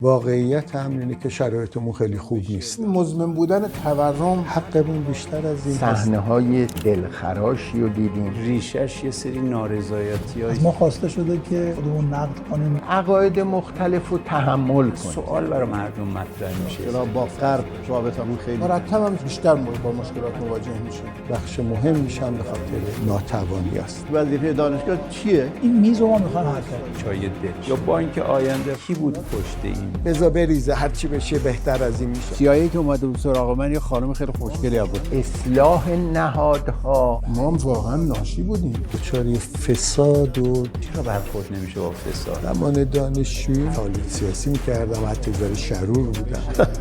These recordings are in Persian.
واقعیت هم اینه که شرایطمون خیلی خوب نیست. مزمن بودن تورم حقمون بیشتر از این صحنه‌های دلخراشی رو دیدیم. ریشش یه سری نارضایتی‌های از ما خواسته شده که خودمون نقد کنیم، عقاید مختلف رو تحمل کنیم. سوال برای مردم مطرح میشه. چرا با غرب رابطمون خیلی مرتب هم بیشتر با مشکلات مواجه میشیم. بخش مهمیش هم به خاطر ناتوانی است. وظیفه دانشگاه چیه؟ این میز رو ما میخوایم حل کنیم. چای دل یا با اینکه آینده کی بود پشت این بذار بریزه، هرچی بشه بهتر از این میشه. سیایی که اومده بود سراغ من یه خانم خیلی خوشگلی بود. اصلاح نهادها. ما هم واقعا ناشی بودیم. دچار فساد و چرا برخورد نمیشه با فساد؟ زمان دانشجویی فعالیت سیاسی میکردم، حتی ذره شرور بودم.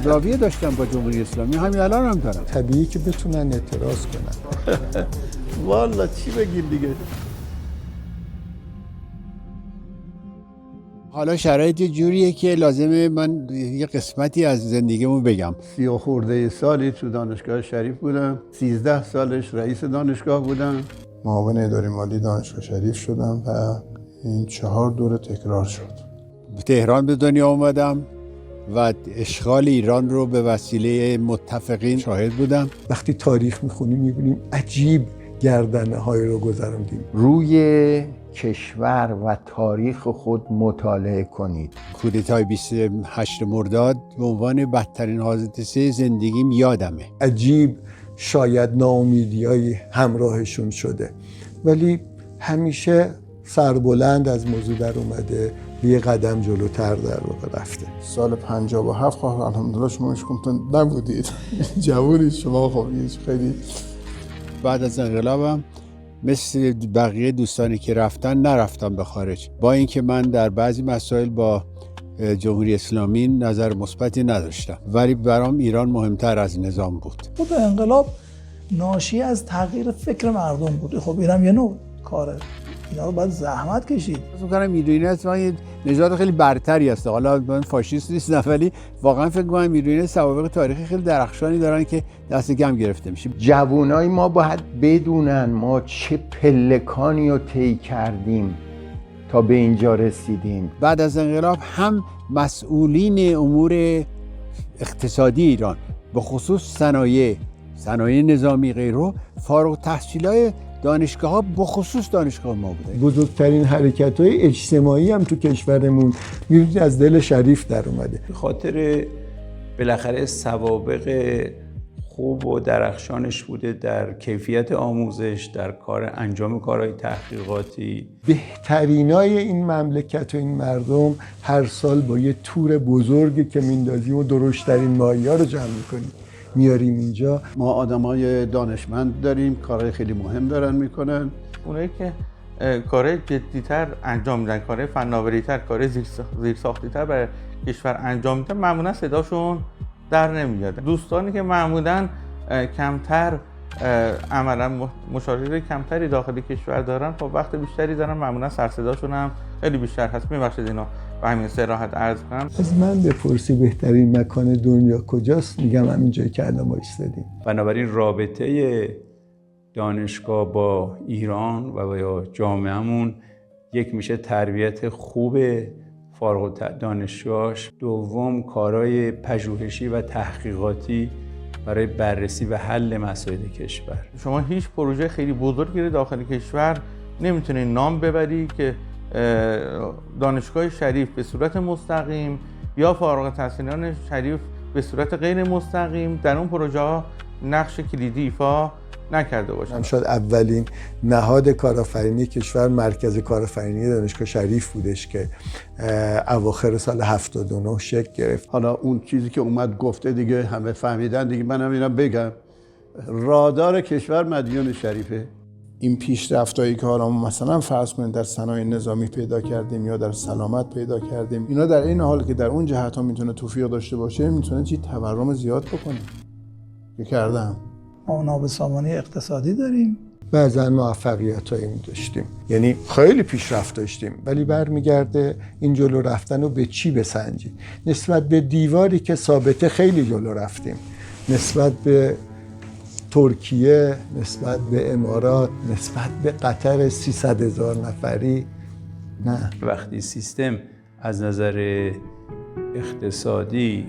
راویه داشتم با جمهوری اسلامی، همین الان هم دارم. طبیعی که بتونن اعتراض کنن. والا چی بگیم دیگه. حالا شرایط جوریه که لازمه من یه قسمتی از زندگیمو بگم. 30 خورده سالی تو دانشگاه شریف بودم. 13 سالش رئیس دانشگاه بودم. معاون اداره مالی دانشگاه شریف شدم و این 4 دوره تکرار شد. تهران به دنیا اومدم و اشغال ایران رو به وسیله متفقین شاهد بودم. وقتی تاریخ میخونیم میبینیم عجیب گردنه های رو گذروندیم. روی کشور و تاریخ خود مطالعه کنید. کودتای 28 مرداد به عنوان بدترین حادثه زندگیم یادمه. عجیب شاید ناامیدی‌های همراهشون شده، ولی همیشه سربلند از موضوع در اومده، یه قدم جلوتر در واقع رفته. سال 57 خب الحمدلله شما هیچ کمتون نبودید. جوونید شما. خب خیلی بعد از انقلابم مثل بقیه دوستانی که رفتن نرفتم به خارج، با اینکه من در بعضی مسائل با جمهوری اسلامی نظر مثبتی نداشتم، ولی برام ایران مهمتر از نظام بود. خود انقلاب ناشی از تغییر فکر مردم بود. خب اینم یه نوع کاره، اینا رو باید زحمت کشید. فکر می‌کنم میدونید اصلا یه نژاد خیلی برتری هست. حالا من فاشیست نیستم، ولی واقعا فکر می‌کنم میدونید سوابق تاریخی خیلی درخشانی دارن که دست کم گرفته میشه. جوانای ما باید بدونن ما چه پلکانی رو طی کردیم تا به اینجا رسیدیم. بعد از انقلاب هم مسئولین امور اقتصادی ایران به خصوص صنایع نظامی غیره فارغ التحصیلای دانشگاه‌ها به خصوص دانشگاه ما بوده. بزرگترین حرکت‌های اجتماعی هم تو کشورمون می‌بینید از دل شریف در اومده. به خاطر بالاخره سوابق خوب و درخشانش بوده در کیفیت آموزش، در انجام کارهای تحقیقاتی. بهترینای این مملکت و این مردم هر سال با یه تور بزرگی که میندازیم و درشترین ماهی‌ها رو جمع می‌کنیم میاریم اینجا. ما آدمای دانشمند داریم، کارهای خیلی مهم دارن میکنن. اونایی که کارهای جدی‌تر انجام میدن، کارهای فناوری‌تر، کارهای زیرساختی‌تر برای کشور انجام میدن، معمولا صداشون در نمیاد. دوستانی که معمولا کمتر عملا مشاهده کمتری داخل کشور دارن، خب وقت بیشتری دارن، معمولا سر صداشون هم خیلی بیشتر هست. میبخشید اینو به همین صراحت عرض کنم. از من بپرسی بهترین مکان دنیا کجاست، میگم همین جایی که الان ما ایستادیم. بنابراین رابطه دانشگاه با ایران و با جامعهمون یک میشه تربیت خوب فارغ دانشجوهاش، دوم کارهای پژوهشی و تحقیقاتی برای بررسی و حل مسائل کشور. شما هیچ پروژه خیلی بزرگی رو داخل کشور نمیتونی نام ببری که دانشگاه شریف به صورت مستقیم یا فارغ التحصیلان شریف به صورت غیر مستقیم در اون پروژه ها نقش کلیدی ایفا نکرده باشن. شاید اولین نهاد کارآفرینی کشور مرکز کارآفرینی دانشگاه شریف بودش که اواخر سال 79 شکل گرفت. حالا اون چیزی که اومد گفته دیگه همه فهمیدن دیگه، منم اینم بگم. رادار کشور مدیون شریفه. این پیشرفتایی که حالا مثلا فرض کنید در صنایع نظامی پیدا کردیم یا در سلامت پیدا کردیم، اینا در این حال که در اون جهت ها میتونه توفیق داشته باشه، میتونه چی تورم زیاد بکنه که کردم. ما نابسامانی اقتصادی داریم. بعضا موفقیتایی داشتیم، یعنی خیلی پیشرفت داشتیم، ولی برمیگرده این جلو رفتن رو به چی بسنجیم؟ نسبت به دیواری که ثابته خیلی جلو رفتیم، نسبت به ترکیه، نسبت به امارات، نسبت به قطر 300,000 نفری نه. وقتی سیستم از نظر اقتصادی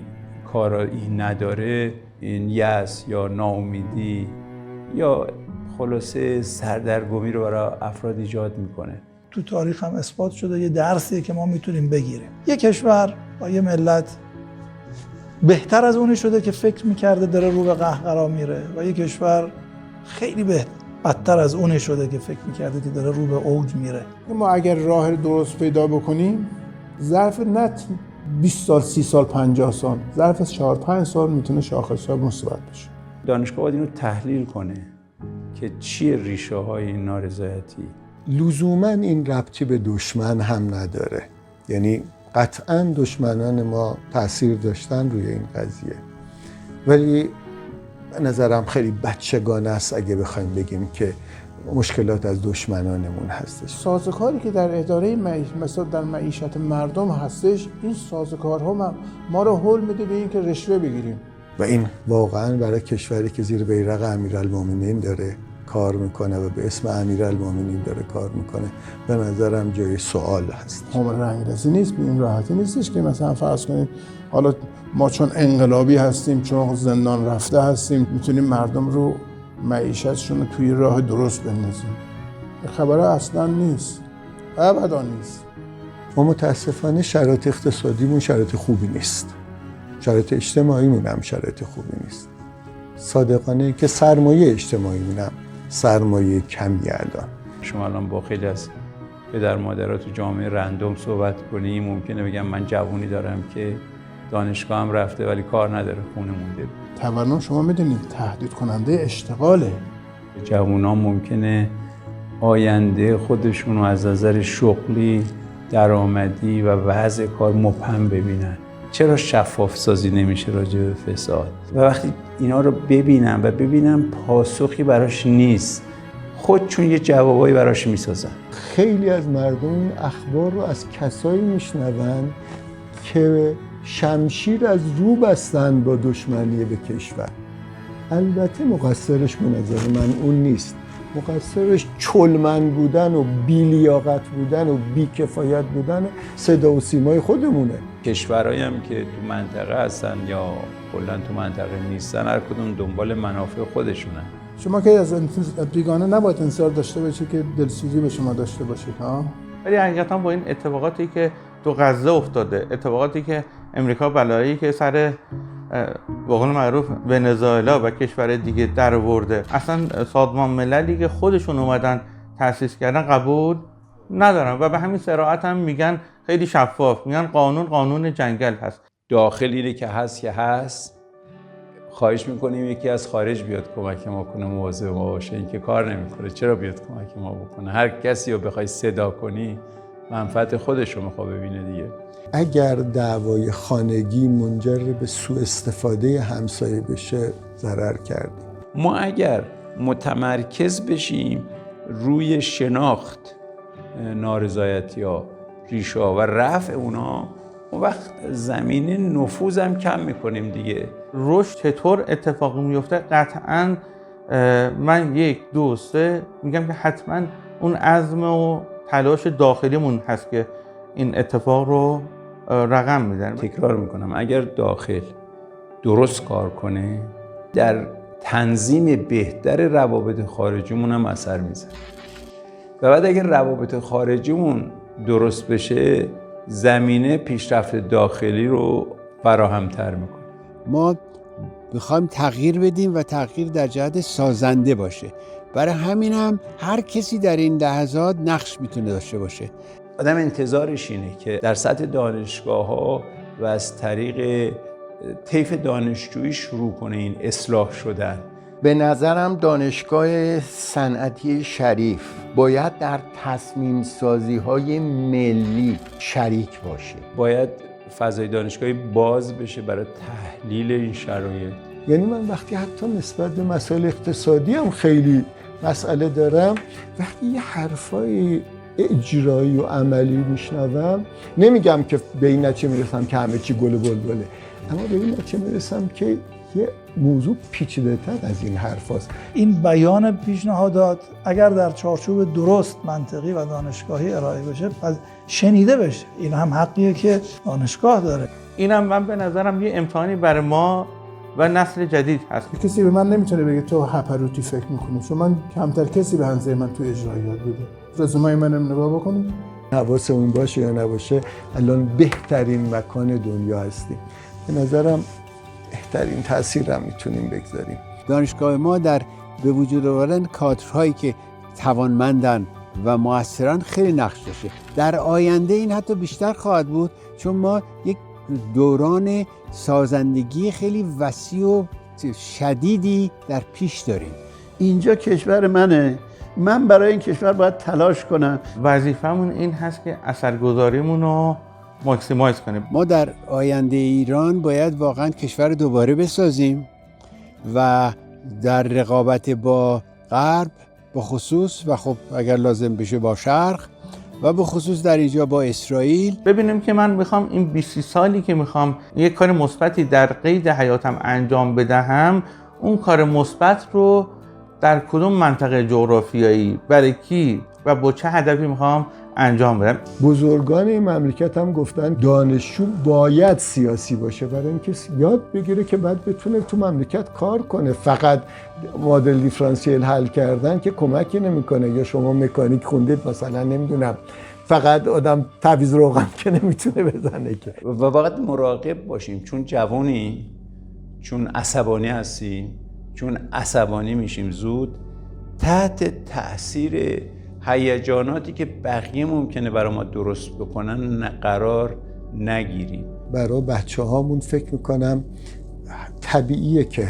کارایی نداره، این یأس یا ناامیدی یا خلاصه سردرگمی رو برای افراد ایجاد میکنه. تو تاریخ هم اثبات شده یه درسی که ما میتونیم بگیریم. یه کشور با یه ملت بهتر از اونی شده که فکر میکرده داره رو به قهقرا میره و یه کشور خیلی بدتر از اونی شده که فکر میکرده که داره رو به اوج میره. ما اگر راه درست پیدا بکنیم ظرف نه 20 سال 30 سال 50 سال، ظرف 4-5 سال میتونه شاخص‌ها مثبت بشه. دانشگاه باید اینو تحلیل کنه که چیه ریشه های این نارضایتی. لزوما این ربطی به دشمن هم نداره، یعنی قطعا دشمنان ما تأثیر داشتن روی این قضیه، ولی به نظرم خیلی بچگانه است اگه بخوایم بگیم که مشکلات از دشمنانمون هستش. سازوکاری که در اداره مثلا در معیشت مردم هستش، این سازوکارها ما رو هول میده به این که رشوه بگیریم و این واقعا برای کشوری که زیر بیرق امیرالمومنین داره کار میکنه و به اسم امیرالمومنین داره کار میکنه، به نظرم جای سوال هست. هم رنگرزی نیست، به این راحتی نیستش که مثلا فرض کنید حالا ما چون انقلابی هستیم، چون زندان رفته هستیم، میتونیم مردم رو معیشتشون رو توی راه درست بندازیم. خبره اصلا نیست، ابدا نیست. ما متاسفانه شرایط اقتصادیمون شرایط خوبی نیست، شرایط اجتماعیمون هم شرایط خوبی نیست. صادقانه که سرمایه اجتماعیمون هم سرمایه کمی الان. شما الان با خیلی از پدر مادرها تو جامعه رندوم صحبت کنی، ممکنه بگم من جوونی دارم که دانشگاه هم رفته ولی کار نداره، خونه مونده. تورم شما میدونید تهدید کننده اشتغاله. جوونا ممکنه آینده خودشون رو از نظر شغلی، درآمدی و وضع کار مبهم ببینن. چرا شفاف سازی نمیشه راجع به فساد؟ و وقتی اینا رو ببینن پاسخی براش نیست، خودشون یه جوابایی براش میسازن. خیلی از مردم این اخبار رو از کسایی میشنون که شمشیر از رو بستن با دشمنی به کشور. البته مقصرش به نظر من اون نیست، مقصرش چلمن بودن و بی‌لیاقت بودن و بی‌کفایت بودن صدا و سیمای خودمونه. کشورهایی هم که تو منطقه هستن یا کلاً تو منطقه نیستن، هر کدوم دنبال منافع خودشونن. شما که از بیگانه نباید انتظار داشته باشید که دلسوزی به شما داشته باشید ها. ولی حقیقتا با این اتفاقاتی که تو غزه افتاده، اتفاقاتی که امریکا بلایی که سر به قول معروف ونزوئلا و کشور دیگه در آورده، اصلا سازمان مللی که خودشون اومدن تأسیس کردن قبول ندارن و به همین صراحت هم میگن خیلی شفاف، میگن قانون جنگل هست. داخل اینه که هست، خواهش میکنیم یکی از خارج بیاد کمک ما کنه، مواظب ما باشه. این که کار نمیکنه، چرا بیاد کمک ما بکنه؟ هر کسی رو بخوای صدا کنی منفعت خودش رو میخواد ببینه دیگه. اگر دعوای خانگی منجر به سوء استفاده همسایه بشه ضرر کردیم. ما اگر متمرکز بشیم روی شناخت نارضایتی‌ها، ریشه‌ها و رفع اونا، اون وقت زمینه نفوذم کم میکنیم دیگه. رشد چطور اتفاقی میفته؟ قطعاً من 1 2 3 میگم که حتما اون عزم و تلاش داخلیمون هست که این اتفاق رو رقم میدن. تکرار میکنم، اگر داخل درست کار کنه در تنظیم بهتر روابط خارجیمون هم اثر میذاره و بعد اگر روابط خارجیمون درست بشه زمینه پیشرفت داخلی رو فراهم‌تر میکنه. ما میخوایم تغییر بدیم و تغییر در جهت سازنده باشه. برای همین هم هر کسی در این لحظات نقش میتونه داشته باشه. آدم انتظارش اینه که در سطح دانشگاه‌ها و از طریق طیف دانشجویی شروع کنه این اصلاح شدن. به نظرم دانشگاه صنعتی شریف باید در تصمیم سازی های ملی شریک باشه. باید فضای دانشگاهی باز بشه برای تحلیل این شرایط. یعنی من وقتی حتی نسبت به مسائل اقتصادی هم خیلی مسئله دارم، وقتی یه حرفای اجرایی و عملی میشنوم، نمیگم که به این نتیجه میرسم که همه چی گل و بلبله، اما به این نتیجه میرسم که یه موضوع پیچیده‌تر از این حرف هست. این بیان پیشنهادات اگر در چارچوب درست، منطقی و دانشگاهی ارائه بشه پس شنیده بشه. این هم حقیه که دانشگاه داره. اینم من به نظرم یه امتحانی برای ما و نسل جدید هست. کسی به من نمیتونه بگه تو هپروتی فکر میکنی، چون من کمتر کسی به اندازه من تو اجرایات بوده. رزومه منم نگاه بکنید. حواسمون باشه یا نباشه الان بهترین مکان دنیا هستیم. به نظرم بهترین تاثیر هم میتونیم بگذاریم. دانشگاه ما در به وجود آوردن کادرهایی که توانمندن و موثرن خیلی نقش داشته. در آینده این حتی بیشتر خواهد بود، چون ما یک دوران سازندگی خیلی وسیع و شدیدی در پیش داریم. اینجا کشور منه، من برای این کشور باید تلاش کنم. وظیفمون این هست که اثرگذاریمون رو ماکسیمایز کنیم. ما در آینده ایران باید واقعا کشور دوباره بسازیم و در رقابت با غرب به خصوص و خب اگر لازم بشه با شرق و به خصوص در اینجا با اسرائیل ببینیم که من میخوام این 20 سالی که میخوام یک کار مثبتی در قید حیاتم انجام بدهم، اون کار مثبت رو در کدوم منطقه جغرافیایی برای کی و با چه هدفی میخوام انجام بدم. بزرگان این مملکت هم گفتن دانشجو باید سیاسی باشه برای اینکه یاد بگیره که بعد بتونه تو مملکت کار کنه. فقط مدل دیفرانسیل حل کردن که کمکی نمیکنه. یا شما مکانیک خوندید مثلا نمیدونم فقط آدم تعویض روغن که نمیتونه بزنه که. و باید مراقب باشیم، چون جوانی، چون عصبانی هستیم، چون عصبانی میشیم زود، تحت تأثیر هیجاناتی که بقیه ممکنه برای ما درست بکنن قرار نگیریم. برای بچه هامون فکر میکنم طبیعیه که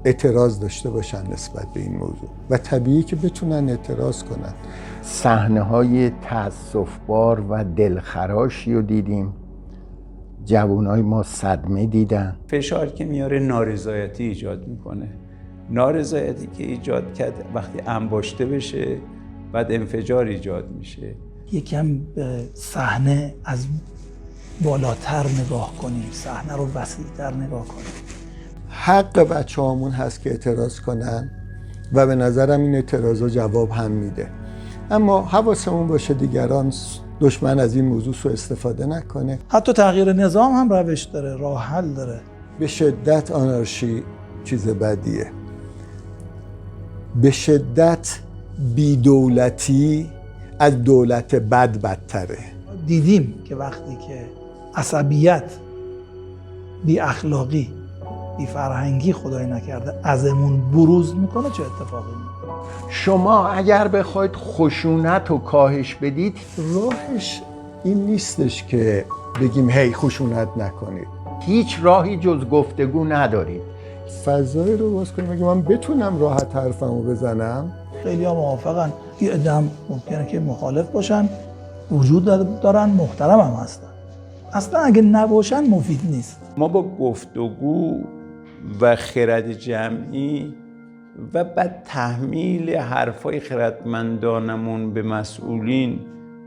اعتراض داشته باشن نسبت به این موضوع و طبیعیه که بتونن اعتراض کنن. صحنه‌های تأسف‌بار و دلخراشی رو دیدیم. جوانای ما صدمه دیدن. فشار که میاره نارضایتی ایجاد میکنه. نارضایتی که ایجاد کرد وقتی انباشته بشه بعد انفجار ایجاد میشه. یکم به صحنه از بالاتر نگاه کنیم، صحنه رو وسیع‌تر نگاه کنیم. حق بچه هامون هست که اعتراض کنن و به نظرم این اعتراضا جواب هم میده. اما حواسمون باشه دیگران دشمن از این موضوع سوء استفاده نکنه. حتی تغییر نظام هم روش داره، راه حل داره. به شدت آنارشی چیز بدیه. به شدت بی‌دولتی از دولت بدتره. دیدیم که وقتی که عصبیت، بی اخلاقی، بی فرهنگی خدای نکرده ازمون بروز میکنه چه اتفاقی میفته. شما اگر بخواید خشونت رو کاهش بدید، راهش این نیستش که بگیم هی خشونت نکنید. هیچ راهی جز گفتگو ندارید. فضایی رو باز کنیم اگه من بتونم راحت حرفمو بزنم. خیلی ها موافقن، یه عده‌ام ممکنه که مخالف باشن، وجود دارن، محترم هم هستن. اصلا اگه نباشن مفید نیست. ما با گفتگو و خرد جمعی و بعد تحمیل حرفای خردمندانمون به مسئولین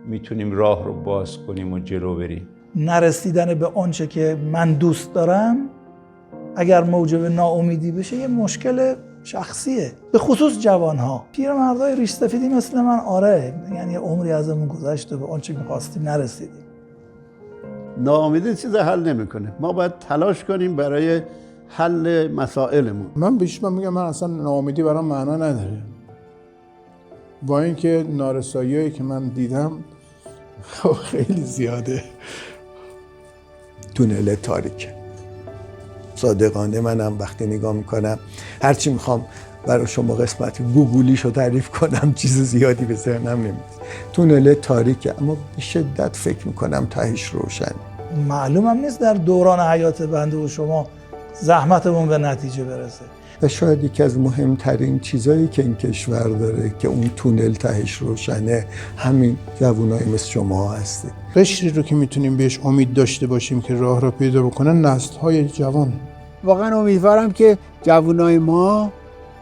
میتونیم راه رو باز کنیم و جلو بریم. نرسیدن به آنچه که من دوست دارم اگر موجب ناامیدی بشه یه مشکل شخصیه، به خصوص جوانها. پیرمردای ریش سفیدی مثل من آره یعنی یه عمری ازمون گذشته، به آنچه می‌خواستیم نرسیدیم. ناامیدی چیز حل نمیکنه. ما باید تلاش کنیم برای حل مسائلمون. من میگم من اصلا ناامیدی برام معنا نداره. با اینکه نارسایی‌هایی که من دیدم خیلی زیاده. تونل تاریکه. صادقانه منم وقتی نگاه میکنم هرچی میخوام برای شما قسمت گوگلیشو تعریف کنم چیز زیادی به ذهنم نمیاد. تونل تاریکه اما به شدت فکر میکنم تهش روشن. معلومم نیست در دوران حیات بنده و شما زحمتمون به نتیجه برسه. و شاید یکی از مهمترین چیزایی که این کشور داره که اون تونل تهش روشنه همین جوانای مثل شما هستید. قشری رو که میتونیم بهش امید داشته باشیم که راه را پیدا بکنن نسل‌های جوان. واقعا امیدوارم که جوانای ما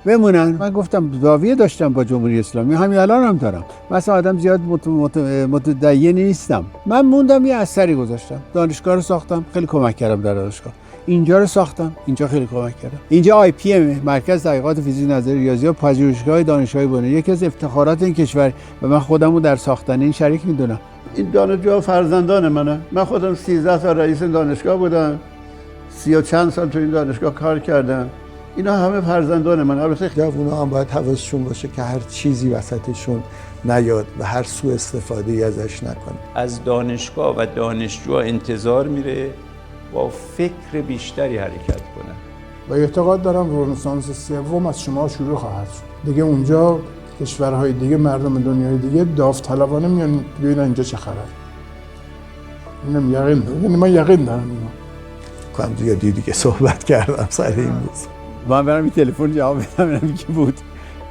بمونن. من گفتم دعویه داشتم با جمهوری اسلامی، همین الان هم دارم. مثلا آدم زیاد متدین نیستم. من موندم یه اثری گذاشتم. دانشگاه رو ساختم، خیلی کمک کردم در دانشگاه. اینجا رو ساختم، اینجا خیلی کمک کردم. اینجا IPM مرکز تحقیقات فیزیک نظری ریاضیات پژوهشگاه دانشگاه بونه، یکی از افتخارات این کشور و من خودم رو در ساختن این شریک میدونم. این دانشجوها فرزندان منه. من خودم 13 سال رئیس دانشگاه بودم، 30 و چند سال تو این دانشگاه کار کردم. اینا همه فرزندان من. البته جوونا هم باید حواسشون باشه که هر چیزی وسطشون نیاد و هر سوء استفاده ازش نکنه. از دانشگاه و دانشجو انتظار میره با فکر بیشتری حرکت کنه. و اعتقاد دارم رنسانس سوم از شما شروع خواهد شد. دیگه اونجا کشورهای دیگه، مردم دنیای دیگه داوطلبانه میان ببینن اینجا چه خبره. اینم یقین دارم، یعنی من یقین دارم اینو. کنم دیگه صحبت کردم سر این موضوع. من برم این تلفن جواب بدم اینم که بود.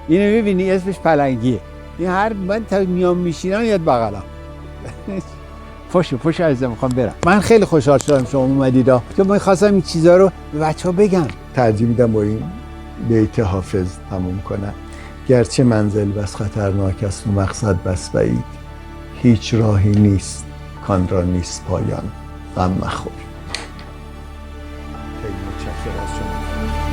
اینو می‌بینی اسمش پلنگیه. این هر من تا میام میشینم یاد بغلم. پشت عزیزم میخوام برم. من خیلی خوشحال شدم شما اومدید چون من خواستم این چیزا رو به بچه‌ها بگم. ترجیح میدم با این بیت حافظ تموم کنم. گرچه منزل بس خطرناک است و مقصد بس بعید، هیچ راهی نیست کان را نیست پایان، غم مخور. خیلی متشکرم از شما.